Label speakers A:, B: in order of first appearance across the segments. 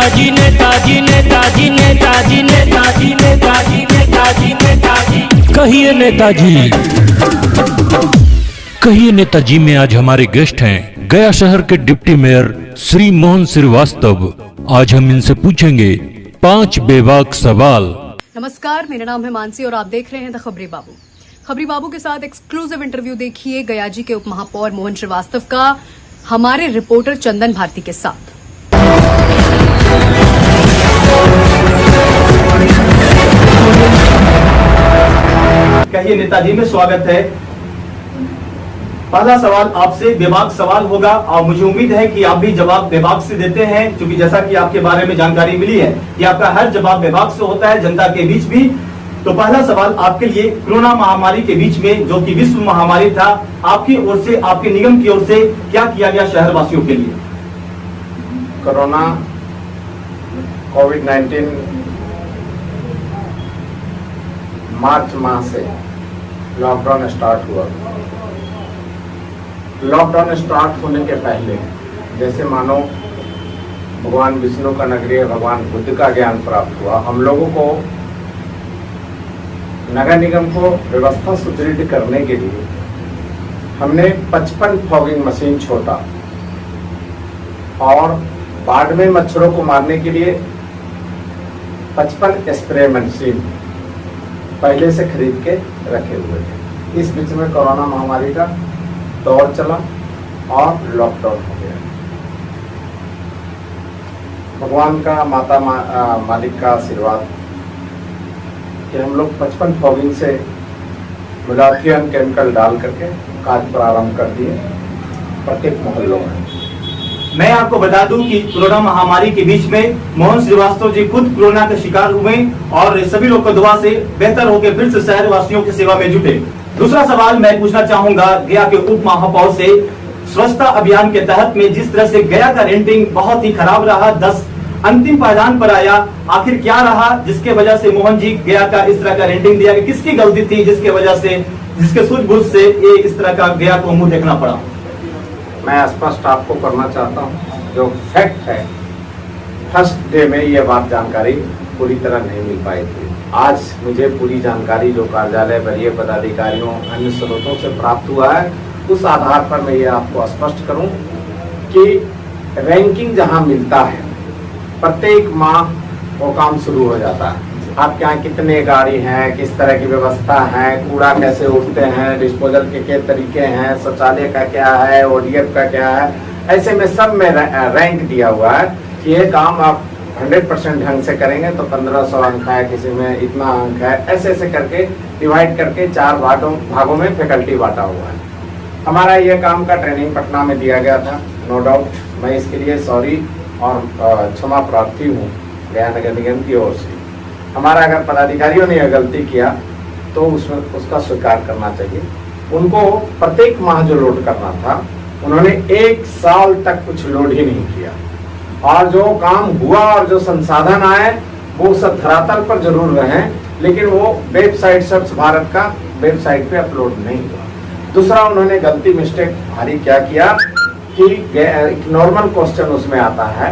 A: नेताजी नेताजी नेताजी नेताजी नेताजी नेताजी नेताजी नेताजी
B: कहिए नेताजी। कहिए नेताजी में आज हमारे गेस्ट हैं गया शहर के डिप्टी मेयर श्री मोहन श्रीवास्तव। आज हम इनसे पूछेंगे 5 बेबाक सवाल।
C: नमस्कार, मेरा नाम है मानसी और आप देख रहे हैं द खबरी बाबू। खबरी बाबू के साथ एक्सक्लूसिव इंटरव्यू देखिए गया जी के उप महापौर मोहन श्रीवास्तव का हमारे रिपोर्टर चंदन भारती के साथ।
D: कहिए नेताजी में स्वागत है। पहला सवाल आपसे बेबाक सवाल होगा और मुझे उम्मीद है कि आप भी जवाब बेबाक से देते हैं, क्योंकि जैसा कि आपके बारे में जानकारी मिली है कि आपका हर जवाब बेबाक से होता है, जनता के बीच भी। तो पहला सवाल आपके लिए, कोरोना महामारी के बीच में जो कि विश्व महामारी था, आपकी ओर से, आपके निगम की ओर से क्या किया गया शहर वासियों के लिए?
E: कोरोना कोविड-19 मार्च माह से लॉकडाउन स्टार्ट हुआ। लॉकडाउन स्टार्ट होने के पहले जैसे मानो भगवान विष्णु का नगरीय भगवान बुद्ध का ज्ञान प्राप्त हुआ, हम लोगों को नगर निगम को व्यवस्था सुदृढ़ करने के लिए हमने 55 फॉगिंग मशीन छोड़ा और बाढ़ में मच्छरों को मारने के लिए 55 स्प्रे मशीन पहले से खरीद के रखे हुए थे। इस बीच में कोरोना महामारी का दौर चला और लॉकडाउन हो गया। भगवान का मालिक का आशीर्वाद कि हम लोग 55 फॉगिंग से मुलाफियन केमिकल डाल करके कार्य प्रारंभ कर दिए प्रत्येक मोहल्लों में।
D: मैं आपको बता दूं कि कोरोना महामारी के बीच में मोहन श्रीवास्तव जी खुद कोरोना के शिकार हुए और सभी लोग को दुआ से बेहतर होकर फिर से शहर वासियों की सेवा में जुटे। दूसरा सवाल मैं पूछना चाहूंगा गया के उप महापौर से, स्वच्छता अभियान के तहत में जिस तरह से गया का रेटिंग बहुत ही खराब रहा, 10 अंतिम पायदान पर आया, आखिर क्या रहा जिसके वजह से मोहन जी गया का इस तरह का रेटिंग दिया? कि किसकी गलती थी जिसके वजह से, जिसके सूझबूझ से ये इस तरह का गया को मुंह देखना पड़ा?
E: मैं स्पष्ट आपको करना चाहता हूँ, जो फैक्ट है फर्स्ट डे में ये बात जानकारी पूरी तरह नहीं मिल पाई थी। आज मुझे पूरी जानकारी जो कार्यालय वरीय पदाधिकारियों अन्य स्रोतों से प्राप्त हुआ है, उस आधार पर मैं ये आपको स्पष्ट करूं कि रैंकिंग जहां मिलता है प्रत्येक माह वो काम शुरू हो जाता है। आपके यहाँ कितने गाड़ी हैं, किस तरह की व्यवस्था है, कूड़ा कैसे उठते हैं, डिस्पोजल के तरीके हैं, शौचालय का क्या है, ओडीएफ का क्या है, ऐसे में सब में रैंक दिया हुआ है कि ये काम आप 100% ढंग से करेंगे तो 1500 अंक है, किसी में इतना अंक है, ऐसे ऐसे करके डिवाइड करके 4 भागों में फैकल्टी बांटा हुआ है। हमारा ये काम का ट्रेनिंग पटना में दिया गया था, नो डाउट मैं इसके लिए सॉरी और क्षमा प्रार्थी हूँ गया नगर निगम की ओर से। हमारा अगर पदाधिकारियों ने यह गलती किया तो उसमें उसका स्वीकार करना चाहिए। उनको प्रत्येक माह जो लोड करना था उन्होंने 1 साल तक कुछ लोड ही नहीं किया, और जो काम हुआ और जो संसाधन आए वो सब धरातल पर जरूर रहे, लेकिन वो वेबसाइट स्वच्छ भारत का वेबसाइट पे अपलोड नहीं हुआ। दूसरा, उन्होंने गलती मिस्टेक भारी क्या किया कि एक नॉर्मल क्वेश्चन उसमें आता है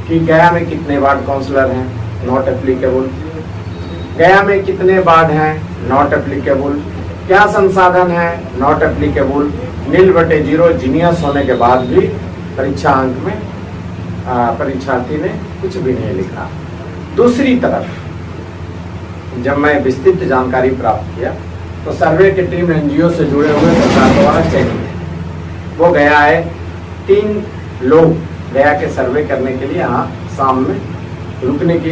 E: कि गया में कितने वार्ड काउंसलर हैं, नॉट एप्लीकेबल। गया में कितने वार्ड हैं, नॉट एप्लीकेबल। क्या संसाधन है, नॉट एप्लीकेबल। 0/0 जीनियस होने के बाद भी परीक्षा अंक में परीक्षार्थी ने कुछ भी नहीं लिखा। दूसरी तरफ जब मैं विस्तृत जानकारी प्राप्त किया तो सर्वे की टीम एनजीओ से जुड़े हुए सरकार द्वारा चयनित है। वो गया है, 3 लोग गया के सर्वे करने के लिए यहाँ शाम में रुकने की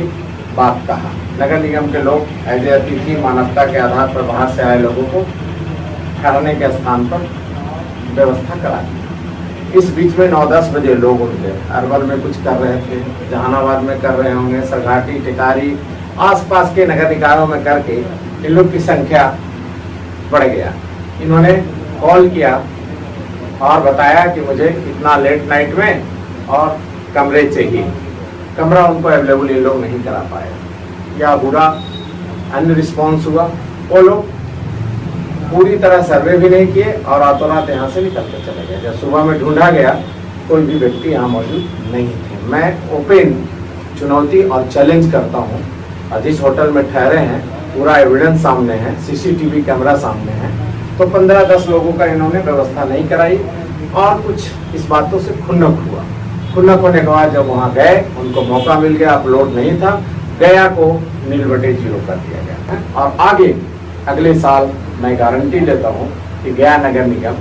E: बात कहा। नगर निगम के लोग एज ए अतिथि मानवता के आधार पर बाहर से आए लोगों को ठहरने के स्थान पर व्यवस्था करा दी। इस बीच में 9-10 बजे लोग उठ गए। अरवल में कुछ कर रहे थे, जहानाबाद में कर रहे होंगे, सरघाटी, टिकारी, आसपास के नगर निकायों में करके इन लोग की संख्या बढ़ गया। इन्होंने कॉल किया और बताया कि मुझे इतना लेट नाइट में और कमरे चाहिए। कमरा उनको अवेलेबल ये लोग नहीं करा पाए, या बुरा अन्य रिस्पॉन्स हुआ। वो लोग पूरी तरह सर्वे भी नहीं किए और रातों रात यहाँ से निकल कर चले गए। जब सुबह में ढूंढा गया कोई भी व्यक्ति यहाँ मौजूद नहीं थे। मैं ओपन चुनौती और चैलेंज करता हूँ। और जिस होटल में ठहरे हैं पूरा एविडेंस सामने है, सीसीटीवी कैमरा सामने है, तो 15-10 लोगों का इन्होंने व्यवस्था नहीं कराई और कुछ इस बातों से खुन्नक हुआ। खुन्नक होने के बाद जब वहाँ गए, उनको मौका मिल गया, अपलोड नहीं था, गया को नीलबटे 0 कर दिया गया। और आगे अगले साल मैं गारंटी लेता हूँ कि गया नगर निगम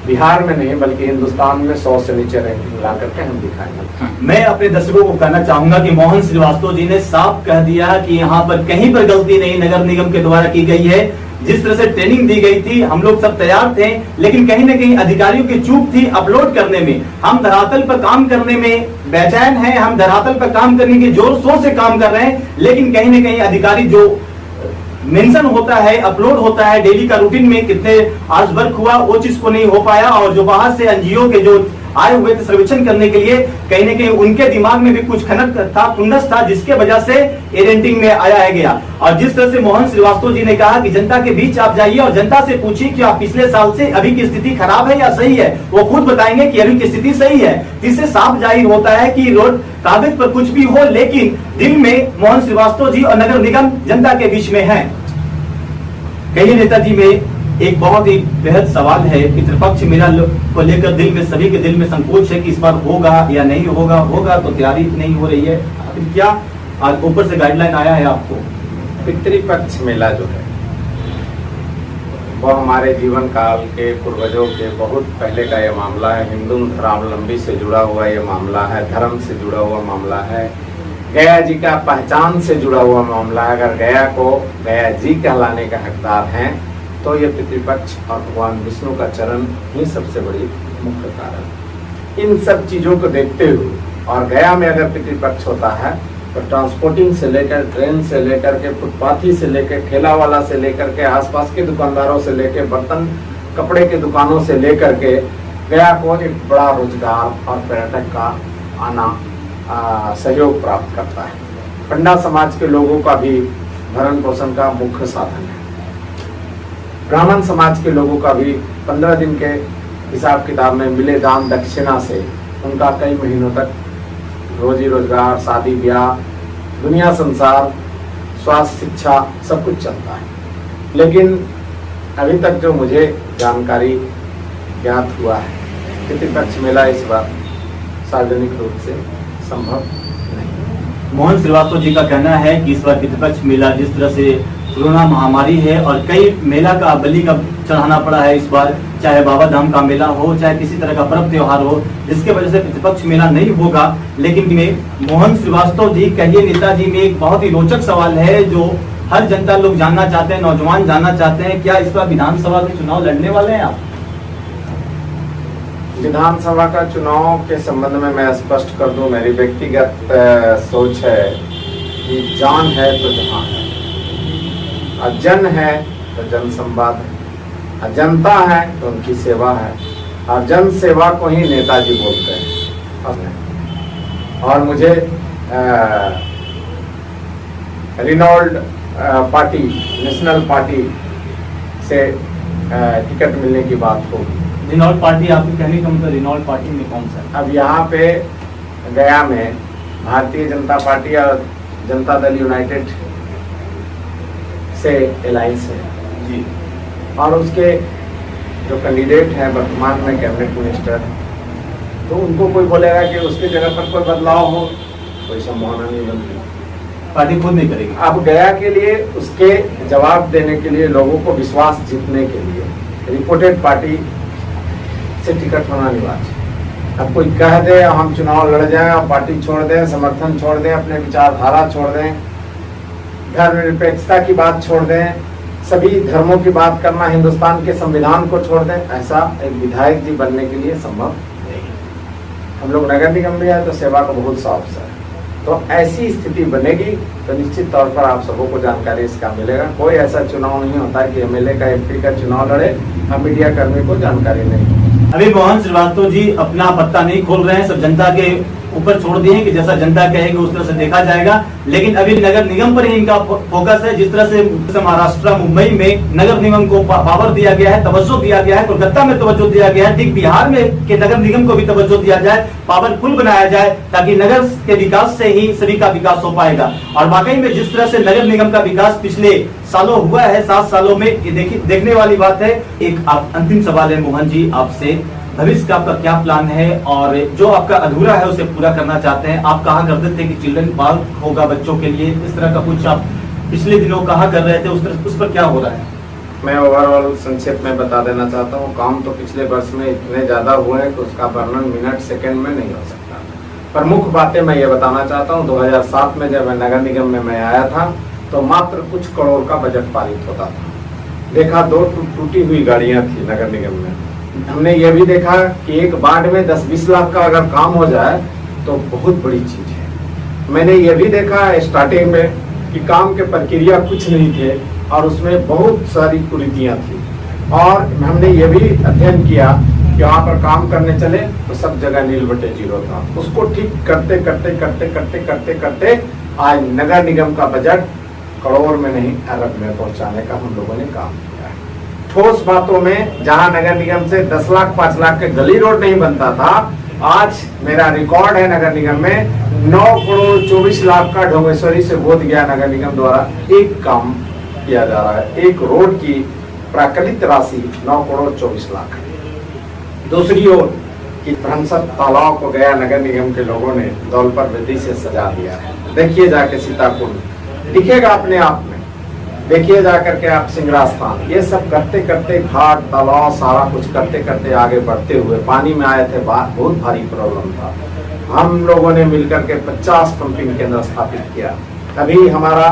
E: बिहार में नहीं बल्कि हिंदुस्तान में 100 से नीचे रैंकिंग ला करके हम दिखाएंगे।
D: मैं अपने दर्शकों को कहना चाहूंगा कि मोहन श्रीवास्तव जी ने साफ कह दिया कि यहाँ पर कहीं पर गलती नहीं नगर निगम के द्वारा की गई है। जिस तरह से ट्रेनिंग दी गई थी हम लोग सब तैयार थे, लेकिन कहीं ना कहीं अधिकारियों की चूक थी अपलोड करने में। हम धरातल पर काम करने में बेचैन हैं, हम धरातल पर काम करने के जोर शोर से काम कर रहे हैं, लेकिन कहीं ना कहीं अधिकारी जो मेंशन होता है, अपलोड होता है डेली का रूटीन में कितने आज वर्क हुआ, वो चीज को नहीं हो पाया। और जो बाहर से एनजीओ के जो आए हुए थे सर्वेक्षण करने के लिए, कहीं ना कहीं उनके दिमाग में भी कुछ खनक था, खुंदस था, जिसके वजह से ये रेटिंग में आया है गया। और जिस तरह से मोहन श्रीवास्तव जी ने कहा कि जनता के बीच आप जाइए और जनता से पूछिए कि आप पिछले साल से अभी की स्थिति खराब है या सही है, वो खुद बताएंगे कि अभी की स्थिति सही है। जिससे साफ जाहिर होता है कि रोड कागज पर कुछ भी हो, लेकिन दिल में मोहन श्रीवास्तव जी और नगर निगम जनता के बीच में है। कहिए नेताजी में एक बहुत ही बेहद सवाल है, पितृपक्ष मेला को लेकर दिल में सभी के दिल में संकोच है कि इस बार होगा या नहीं होगा। होगा तो तैयारी नहीं हो रही है, आखिर क्या आज ऊपर से गाइडलाइन आया है आपको?
E: पितृपक्ष मेला जो है वो हमारे जीवन काल के पूर्वजों के बहुत पहले का ये मामला है। हिंदू धर्मावलंबी से जुड़ा हुआ ये मामला है, धर्म से जुड़ा हुआ मामला है, गया जी का पहचान से जुड़ा हुआ मामला है। अगर गया को गया जी कहलाने का हकदार हैं तो ये पितृपक्ष और भगवान विष्णु का चरण ही सबसे बड़ी मुख्य कारण। इन सब चीजों को देखते हुए और गया में अगर पितृपक्ष होता है तो ट्रांसपोर्टिंग से लेकर, ट्रेन से लेकर के, फुटपाथी से लेकर, ठेला वाला से लेकर के, आसपास के दुकानदारों से लेकर, बर्तन कपड़े के दुकानों से लेकर के गया को एक बड़ा रोजगार और पर्यटक का आना सहयोग प्राप्त करता है। पंडा समाज के लोगों का भी भरण पोषण का मुख्य साधन है। ब्राह्मण समाज के लोगों का भी 15 दिन के हिसाब किताब में मिले दान दक्षिणा से उनका कई महीनों तक रोजी रोजगार, शादी ब्याह, दुनिया संसार, स्वास्थ्य, शिक्षा सब कुछ चलता है। लेकिन अभी तक जो मुझे जानकारी ज्ञात हुआ है, पितृपक्ष मेला इस बार सार्वजनिक रूप से संभव नहीं।
D: मोहन श्रीवास्तव जी का कहना है कि इस बार पितृपक्ष मेला जिस तरह से कोरोना महामारी है और कई मेला का बलि का चढ़ाना पड़ा है इस बार, चाहे बाबा धाम का मेला हो, चाहे किसी तरह का पर्व त्योहार हो, जिसके वजह से पितृपक्ष मेला नहीं होगा। लेकिन मोहन श्रीवास्तव जी कहिए नेताजी में एक बहुत ही रोचक सवाल है जो हर जनता लोग जानना चाहते हैं, नौजवान जानना चाहते हैं, क्या इस बार विधानसभा के चुनाव लड़ने वाले हैं आप?
E: विधानसभा का चुनाव के संबंध में मैं स्पष्ट कर दूं, मेरी व्यक्तिगत सोच है कि जान है तो जहां है, और जन है तो जन संवाद है, और जनता है तो उनकी सेवा है, और जन सेवा को ही नेताजी बोलते हैं। और मुझे रिनॉल्ड पार्टी, नेशनल पार्टी से टिकट मिलने की बात होगी।
D: रिनॉल्ड पार्टी आपके कहने का मतलब रिनॉल्ड पार्टी में कौन सा?
E: अब यहाँ पे गया में भारतीय जनता पार्टी और जनता दल यूनाइटेड से अलायंस है
D: जी,
E: और उसके जो कैंडिडेट हैं वर्तमान में कैबिनेट मिनिस्टर, तो उनको कोई बोलेगा कि उसके जगह पर कोई बदलाव हो, कोई संभावना नहीं बनती।
D: पार्टी खुद नहीं करेगी।
E: अब गया के लिए उसके जवाब देने के लिए, लोगों को विश्वास जीतने के लिए रिपोर्टेड पार्टी से टिकट होना अनिवार्य है। अब कोई कह दे हम चुनाव लड़ जाएं और पार्टी छोड़ दें, समर्थन छोड़ दें, अपने विचारधारा छोड़ दें, धर्मनिरपेक्षता की बात छोड़ दें, सभी धर्मों की बात करना, हिंदुस्तान के संविधान को छोड़ दें, ऐसा एक विधायक जी बनने के लिए संभव नहीं। हम लोग नगर निगम में आए तो सेवा का बहुत सा अवसर है, तो ऐसी स्थिति बनेगी तो निश्चित तौर पर आप सबों को जानकारी इसका मिलेगा। कोई ऐसा चुनाव नहीं होता है कि एमएलए का एमपी का चुनाव लड़े और मीडिया कर्मी को जानकारी नहीं।
D: अभी मोहन श्रीवास्तव जी अपना पत्ता नहीं खोल रहे हैं, सब जनता के ऊपर छोड़ दिए हैं कि जैसा जनता कहेगी उस तरह से देखा जाएगा। लेकिन अभी नगर निगम पर ही इनका फोकस है। जिस तरह से महाराष्ट्र मुंबई में नगर निगम को पावर दिया गया है, तवज्जो दिया गया है, कोलकाता में तवज्जो दिया गया है, ठीक बिहार में के नगर निगम को भी तवज्जो दिया जाए, पावरफुल बनाया जाए, ताकि नगर के विकास से ही सभी का विकास हो पाएगा। और वाकई में जिस तरह से नगर निगम का विकास पिछले सालों हुआ है, 7 सालों में, ये देखने वाली बात है। एक अंतिम सवाल है मोहन जी आपसे, भविष्य का आपका क्या प्लान है और जो आपका अधूरा है उसे पूरा करना चाहते हैं? आप कहा करते थे कि चिल्ड्रन पार्क होगा बच्चों के लिए, इस तरह का कुछ आप पिछले दिनों कहा कर रहे थे, उस पर क्या हो रहा है?
E: मैं ओवरऑल संक्षेप में बता देना चाहता हूँ। काम तो पिछले वर्ष में इतने ज्यादा हुए हैं कि उसका वर्णन मिनट सेकंड में नहीं हो सकता। प्रमुख बातें मैं ये बताना चाहता हूँ, 2007 में जब मैं नगर निगम में मैं आया था तो मात्र कुछ करोड़ का बजट पारित होता था। देखा 2 टूटी हुई गाड़ियां थी नगर निगम में। हमने ये भी देखा कि एक वार्ड में 10-20 लाख का अगर काम हो जाए तो बहुत बड़ी चीज है। मैंने ये भी देखा स्टार्टिंग में कि काम के प्रक्रिया कुछ नहीं थे और उसमें बहुत सारी कुरीतियां थी। और हमने ये भी अध्ययन किया कि वहाँ पर काम करने चले तो सब जगह नील बटे जीरो था। उसको ठीक करते करते करते करते करते करते आज नगर निगम का बजट करोड़ में नहीं अरब में पहुंचाने का हम लोगों ने काम किया है। ठोस बातों में जहां नगर निगम से 10 लाख 5 लाख के गली रोड नहीं बनता था, आज मेरा रिकॉर्ड है नगर निगम में 9 करोड़ 24 लाख का ढोंगेश्वरी से बोध गया नगर निगम द्वारा एक काम किया जा रहा है। एक रोड की प्राकृतिक राशि 9 करोड़ 24 लाख। दूसरी ओर कि भ्रंसक तालाब को गया नगर निगम के लोगों ने दौल पर विधि से सजा दिया है। देखिए जाके सीताकुंड दिखेगा अपने आप में, देखिए जाकर के आप सिंगरास्थान, ये सब करते करते घाट तालाब सारा कुछ करते करते आगे बढ़ते हुए पानी में आए थे। बहुत भारी प्रॉब्लम था। हम लोगों ने मिलकर के 50 पंपिंग केंद्र स्थापित किया। अभी हमारा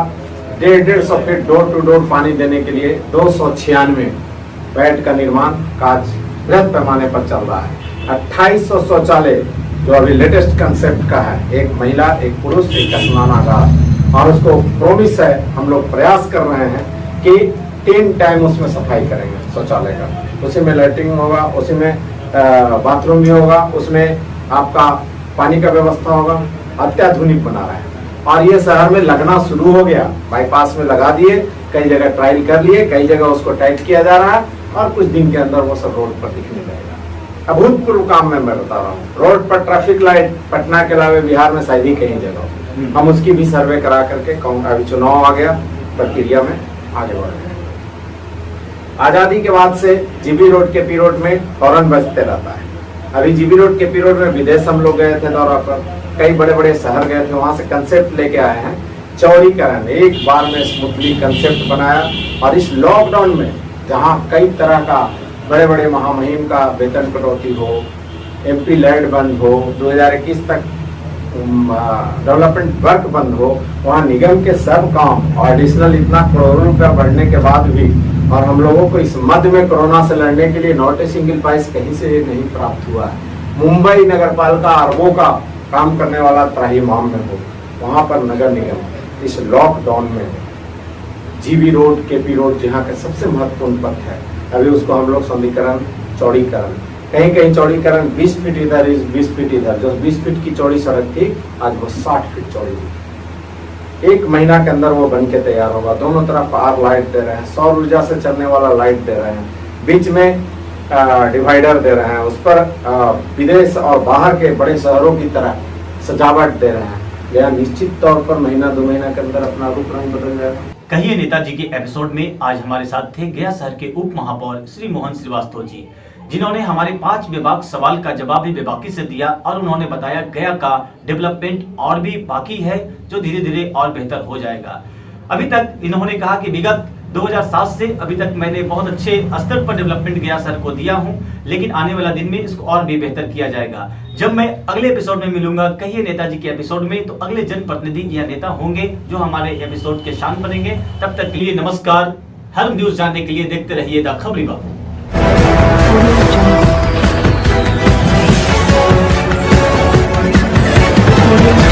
E: 150 फीट डोर टू डोर पानी देने के लिए 296 बेड का निर्माण कार्य बृहद पैमाने पर चल रहा है। 2800 शौचालय जो अभी लेटेस्ट कंसेप्ट का है, एक महिला एक पुरुष एक स्नानागार, और उसको प्रोमिस है, हम लोग प्रयास कर रहे हैं कि 3 टाइम उसमें सफाई करेंगे शौचालय का। उसी में लैट्रिन होगा, उसी में बाथरूम भी होगा, उसमें आपका पानी का व्यवस्था होगा। अत्याधुनिक बना रहा है और ये शहर में लगना शुरू हो गया। बाईपास में लगा दिए, कई जगह ट्रायल कर लिए, कई जगह उसको टाइट किया जा रहा है और कुछ दिन के अंदर वो सब रोड पर दिखने लगेगा। अभूतपूर्व काम में मैं बता रहा हूँ। रोड पर ट्रैफिक लाइट पटना के अलावा बिहार में शायद ही कहीं जगह हम उसकी भी सर्वे करा करके अभी चुनाव आ गया, प्रक्रिया में आगे बढ़ गए। आजादी के बाद से जीबी रोड के पी रोड में हॉर्न बजते रहता है। अभी जीबी रोड के पी रोड में विदेश हम लोग गए थे दौरा पर, कई बड़े बड़े शहर गए थे, वहां से कंसेप्ट लेके आए हैं चौड़ीकरण। एक बार में स्मूथली कंसेप्ट बनाया और इस लॉकडाउन में जहां कई तरह का बड़े बड़े महामहिम का वेतन कटौती हो, एमपी लैंड बंद हो, 2021 तक डेवलपमेंट वर्क बंद हो, वहाँ निगम के सब काम और एडिशनल इतना करोड़ों रुपया बढ़ने के बाद भी, और हम लोगों को इस मध्य में कोरोना से लड़ने के लिए नॉट ए सिंगल पैसा कहीं से नहीं प्राप्त हुआ है। मुंबई नगर पालिका अरबों का काम करने वाला त्राहिमाम में हो, वहाँ पर नगर निगम इस लॉकडाउन में जीबी रोड केपी रोड जहाँ का सबसे महत्वपूर्ण पथ है, अभी उसको हम लोग सौंदर्यीकरण चौड़ीकरण, कहीं कहीं चौड़ीकरण 20 फीट इधर 20 फीट इधर, जो 20 फीट की चौड़ी सड़क थी आज वो 60 फीट चौड़ी थी। 1 महीना के अंदर वो बन के तैयार होगा। दोनों तरफ आर लाइट दे रहे हैं, सौर ऊर्जा से चलने वाला लाइट दे रहे हैं, बीच में डिवाइडर दे रहे हैं, उस पर विदेश और बाहर के बड़े शहरों की तरह सजावट दे रहे हैं। यह निश्चित तौर पर महीना 2 महीना के अंदर अपना रूप रंग बदल जाएगा।
D: कहिए नेताजी के एपिसोड में आज हमारे साथ थे गया शहर के उप महापौर श्री मोहन श्रीवास्तव जी, जिन्होंने हमारे 5 बेबाक सवाल का जवाब भी बेबाकी से दिया और उन्होंने बताया गया का डेवलपमेंट और भी बाकी है जो धीरे धीरे और बेहतर हो जाएगा। अभी तक इन्होंने कहा कि विगत 2007 से अभी तक मैंने बहुत अच्छे स्तर पर डेवलपमेंट गया शहर को दिया हूं, लेकिन आने वाला दिन में इसको और भी बेहतर किया जाएगा। जब मैं अगले एपिसोड में मिलूंगा कहिए नेताजी के एपिसोड में, तो अगले जनप्रतिनिधि या नेता होंगे जो हमारे एपिसोड के शान बनेंगे। तब तक के लिए नमस्कार। हर न्यूज जानने के लिए देखते रहिए द खबरी बाबू।
F: Audio